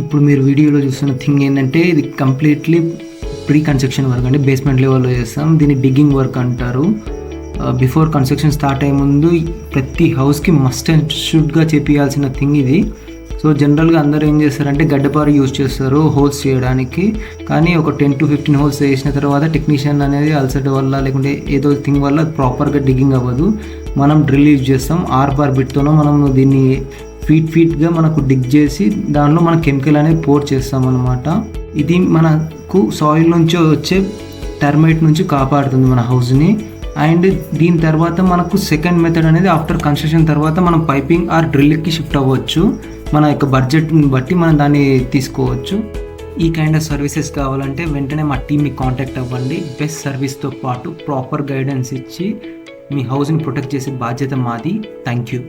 ఇప్పుడు మీరు వీడియోలో చూస్తున్న థింగ్ ఏంటంటే ఇది కంప్లీట్లీ ప్రీ కన్స్ట్రక్షన్ వర్క్ అండి. బేస్మెంట్ లెవెల్లో చేస్తాం. దీన్ని డిగ్గింగ్ వర్క్ అంటారు. బిఫోర్ కన్స్ట్రక్షన్ స్టార్ట్ అయ్యే ముందు ప్రతి హౌస్కి మస్ట్ అండ్ షుడ్గా చేపియాల్సిన థింగ్ ఇది. సో జనరల్గా అందరూ ఏం చేస్తారంటే గడ్డపార యూజ్ చేస్తారు హోల్స్ చేయడానికి. కానీ ఒక 10 to 15 హోల్స్ వేసిన తర్వాత టెక్నీషియన్ అనేది అలసట వల్ల లేకుంటే ఏదో థింగ్ వల్ల ప్రాపర్గా డిగ్గింగ్ అవ్వదు. మనం డ్రిల్ యూజ్ చేస్తాం. ఆర్ బిట్తోనో మనం దీన్ని ఫీట్గా మనకు డిగ్ చేసి దానిలో మన కెమికల్ అనేది పోర్ చేస్తాం అన్నమాట. ఇది మనకు సాయిల్ నుంచి వచ్చే టర్మైట్ నుంచి కాపాడుతుంది మన హౌస్ని. అండ్ దీని తర్వాత మనకు సెకండ్ మెథడ్ అనేది ఆఫ్టర్ కన్స్ట్రక్షన్ తర్వాత మనం పైపింగ్ ఆర్ డ్రిల్కి షిఫ్ట్ అవ్వచ్చు. మన యొక్క బడ్జెట్ని బట్టి మనం దాన్ని తీసుకోవచ్చు. ఈ కైండ్ ఆఫ్ సర్వీసెస్ కావాలంటే వెంటనే మా టీమ్ని కాంటాక్ట్ అవ్వండి. బెస్ట్ సర్వీస్తో పాటు ప్రాపర్ గైడెన్స్ ఇచ్చి మీ హౌస్ని ప్రొటెక్ట్ చేసే బాధ్యత మాది. Thank you.